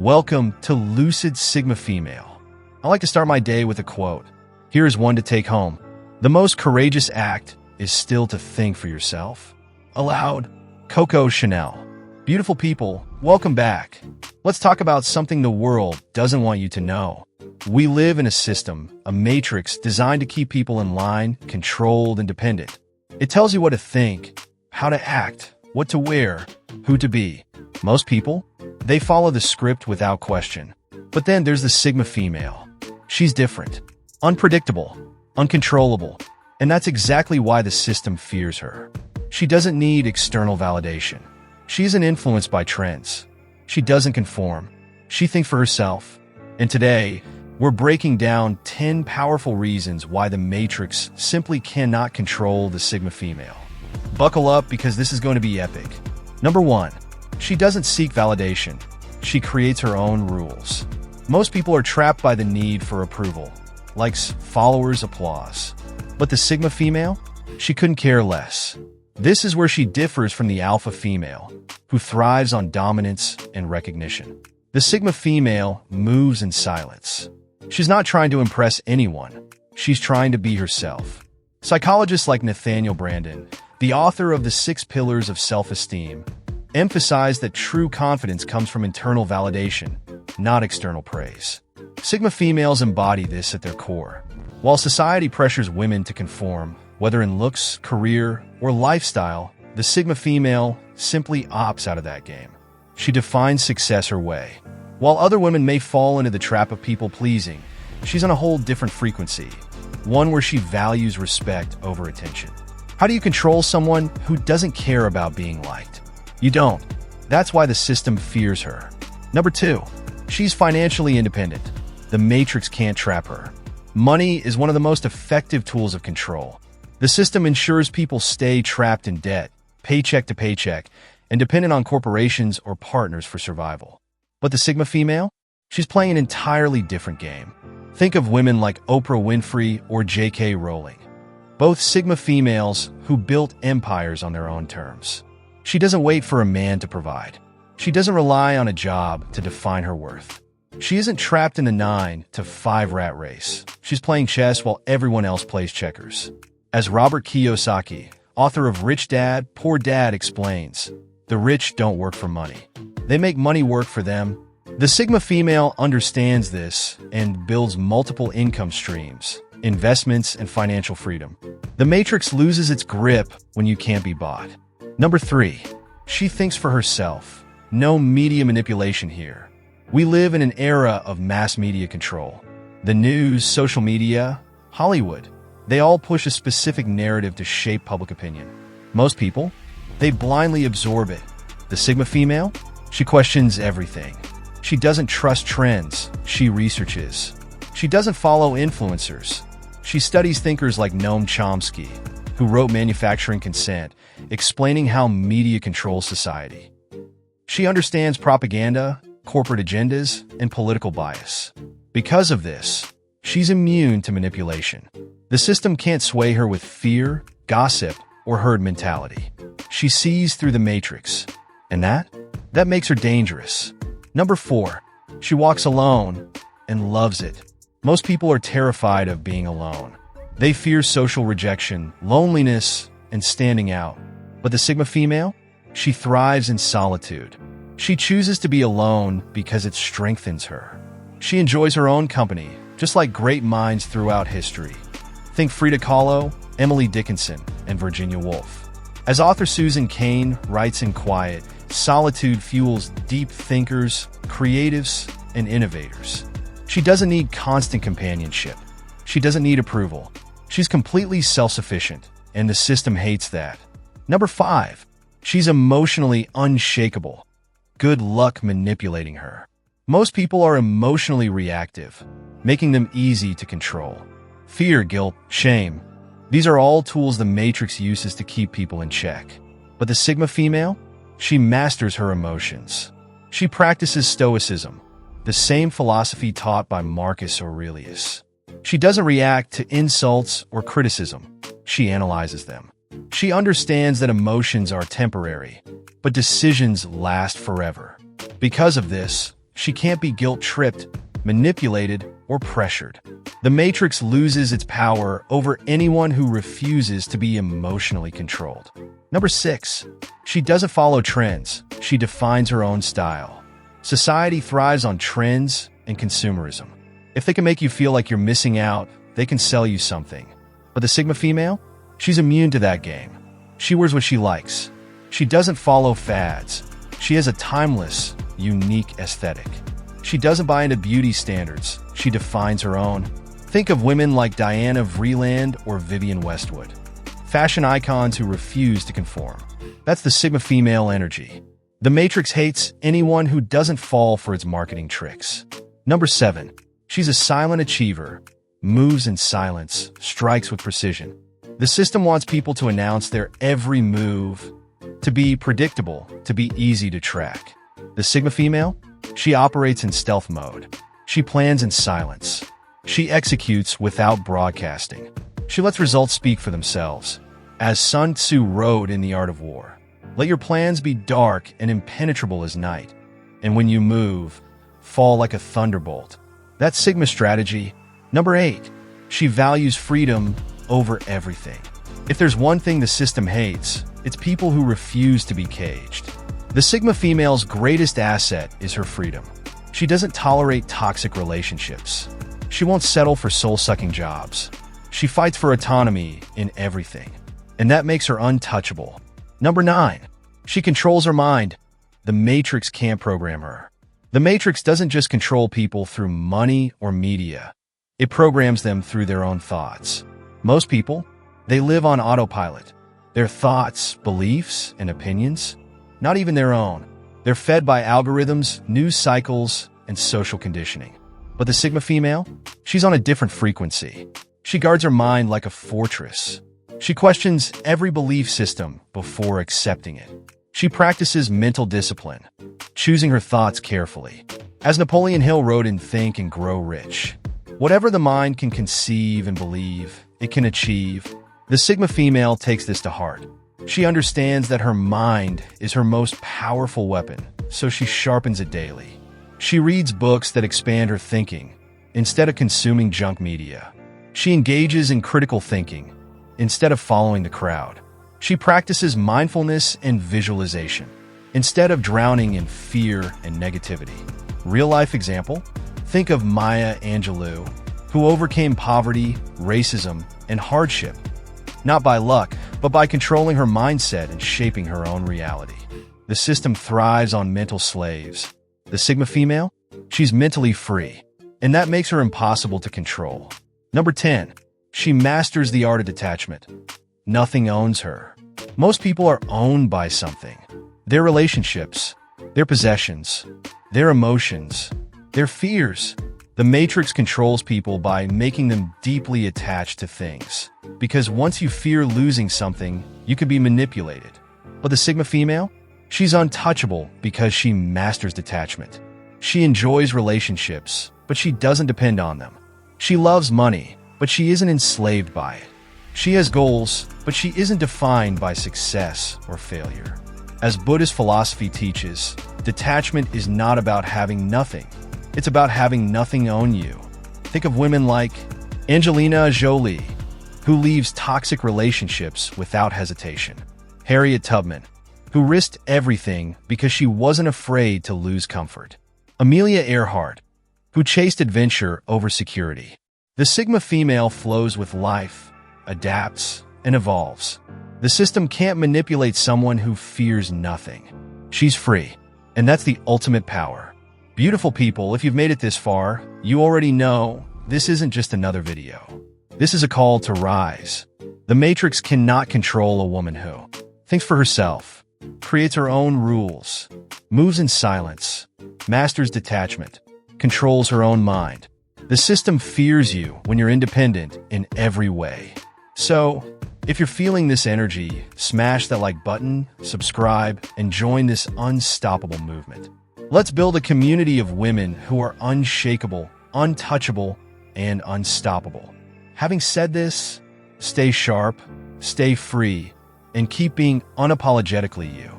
Welcome to Lucid Sigma Female. I like to start my day with a quote. Here is one to take home. The most courageous act is still to think for yourself. Aloud, Coco Chanel. Beautiful people, welcome back. Let's talk about something the world doesn't want you to know. We live in a system, a matrix designed to keep people in line, controlled, and dependent. It tells you what to think, how to act, what to wear, who to be. Most people, they follow the script without question. But then there's the Sigma female. She's different, unpredictable, uncontrollable, and that's exactly why the system fears her. She doesn't need external validation. She isn't influenced by trends. She doesn't conform. She thinks for herself. And today, we're breaking down 10 powerful reasons why the Matrix simply cannot control the Sigma female. Buckle up because this is going to be epic. Number 1. She doesn't seek validation. She creates her own rules. Most people are trapped by the need for approval, likes, followers, applause. But the Sigma female? She couldn't care less. This is where she differs from the alpha female, who thrives on dominance and recognition. The Sigma female moves in silence. She's not trying to impress anyone. She's trying to be herself. Psychologists like Nathaniel Branden, the author of The 6 Pillars of Self-Esteem, emphasize that true confidence comes from internal validation, not external praise. Sigma females embody this at their core. While society pressures women to conform, whether in looks, career, or lifestyle, the Sigma female simply opts out of that game. She defines success her way. While other women may fall into the trap of people-pleasing, she's on a whole different frequency, one where she values respect over attention. How do you control someone who doesn't care about being liked? You don't. That's why the system fears her. Number 2. She's financially independent. The Matrix can't trap her. Money is one of the most effective tools of control. The system ensures people stay trapped in debt, paycheck to paycheck, and dependent on corporations or partners for survival. But the Sigma female? She's playing an entirely different game. Think of women like Oprah Winfrey or J.K. Rowling. Both Sigma females who built empires on their own terms. She doesn't wait for a man to provide. She doesn't rely on a job to define her worth. She isn't trapped in the 9 to 5 rat race. She's playing chess while everyone else plays checkers. As Robert Kiyosaki, author of Rich Dad, Poor Dad, explains, the rich don't work for money. They make money work for them. The Sigma female understands this and builds multiple income streams, investments, and financial freedom. The Matrix loses its grip when you can't be bought. Number 3. She thinks for herself. No media manipulation here. We live in an era of mass media control. The news, social media, Hollywood, they all push a specific narrative to shape public opinion. Most people, they blindly absorb it. The Sigma female? She questions everything. She doesn't trust trends. She researches. She doesn't follow influencers. She studies thinkers like Noam Chomsky, who wrote Manufacturing Consent, explaining how media controls society. She understands propaganda, corporate agendas, and political bias. Because of this, she's immune to manipulation. The system can't sway her with fear, gossip, or herd mentality. She sees through the Matrix, and that makes her dangerous. Number 4. She walks alone and loves it. Most people are terrified of being alone. They fear social rejection, loneliness, and standing out. But the Sigma female? She thrives in solitude. She chooses to be alone because it strengthens her. She enjoys her own company, just like great minds throughout history. Think Frida Kahlo, Emily Dickinson, and Virginia Woolf. As author Susan Cain writes in Quiet, solitude fuels deep thinkers, creatives, and innovators. She doesn't need constant companionship. She doesn't need approval. She's completely self-sufficient, and the system hates that. Number 5. She's emotionally unshakable. Good luck manipulating her. Most people are emotionally reactive, making them easy to control. Fear, guilt, shame. These are all tools the Matrix uses to keep people in check. But the Sigma female? She masters her emotions. She practices stoicism, the same philosophy taught by Marcus Aurelius. She doesn't react to insults or criticism. She analyzes them. She understands that emotions are temporary, but decisions last forever. Because of this, She can't be guilt-tripped, manipulated, or pressured. The Matrix loses its power over anyone who refuses to be emotionally controlled. Number 6. She doesn't follow trends. She defines her own style. Society thrives on trends and consumerism. If they can make you feel like you're missing out, they can sell you something. But the Sigma female? She's immune to that game. She wears what she likes. She doesn't follow fads. She has a timeless, unique aesthetic. She doesn't buy into beauty standards. She defines her own. Think of women like Diana Vreeland or Vivienne Westwood. Fashion icons who refuse to conform. That's the Sigma female energy. The Matrix hates anyone who doesn't fall for its marketing tricks. Number 7. She's a silent achiever. Moves in silence, strikes with precision. The system wants people to announce their every move, to be predictable, to be easy to track. The Sigma female? She operates in stealth mode. She plans in silence. She executes without broadcasting. She lets results speak for themselves. As Sun Tzu wrote in The Art of War, let your plans be dark and impenetrable as night, and when you move, fall like a thunderbolt. That's Sigma strategy. Number 8. She values freedom over everything. If there's one thing the system hates, it's people who refuse to be caged. The Sigma female's greatest asset is her freedom. She doesn't tolerate toxic relationships. She won't settle for soul-sucking jobs. She fights for autonomy in everything, and that makes her untouchable. Number 9. She controls her mind. The Matrix can't program her. The Matrix doesn't just control people through money or media. It programs them through their own thoughts. Most people, they live on autopilot. Their thoughts, beliefs, and opinions, not even their own. They're fed by algorithms, news cycles, and social conditioning. But the Sigma female? She's on a different frequency. She guards her mind like a fortress. She questions every belief system before accepting it. She practices mental discipline, choosing her thoughts carefully. As Napoleon Hill wrote in Think and Grow Rich, whatever the mind can conceive and believe, it can achieve. The Sigma female takes this to heart. She understands that her mind is her most powerful weapon, so she sharpens it daily. She reads books that expand her thinking, instead of consuming junk media. She engages in critical thinking, instead of following the crowd. She practices mindfulness and visualization, instead of drowning in fear and negativity. Real-life example? Think of Maya Angelou, who overcame poverty, racism, and hardship, not by luck, but by controlling her mindset and shaping her own reality. The system thrives on mental slaves. The Sigma female? She's mentally free, and that makes her impossible to control. Number 10. She masters the art of detachment. Nothing owns her. Most people are owned by something. Their relationships, their possessions, their emotions, their fears. The Matrix controls people by making them deeply attached to things. Because once you fear losing something, you can be manipulated. But the Sigma female? She's untouchable because she masters detachment. She enjoys relationships, but she doesn't depend on them. She loves money, but she isn't enslaved by it. She has goals, but she isn't defined by success or failure. As Buddhist philosophy teaches, detachment is not about having nothing. It's about having nothing own you. Think of women like Angelina Jolie, who leaves toxic relationships without hesitation. Harriet Tubman, who risked everything because she wasn't afraid to lose comfort. Amelia Earhart, who chased adventure over security. The Sigma female flows with life, adapts, and evolves. The system can't manipulate someone who fears nothing. She's free, and that's the ultimate power. Beautiful people, if you've made it this far, you already know this isn't just another video. This is a call to rise. The Matrix cannot control a woman who thinks for herself, creates her own rules, moves in silence, masters detachment, controls her own mind. The system fears you when you're independent in every way. So, if you're feeling this energy, smash that like button, subscribe, and join this unstoppable movement. Let's build a community of women who are unshakable, untouchable, and unstoppable. Having said this, stay sharp, stay free, and keep being unapologetically you.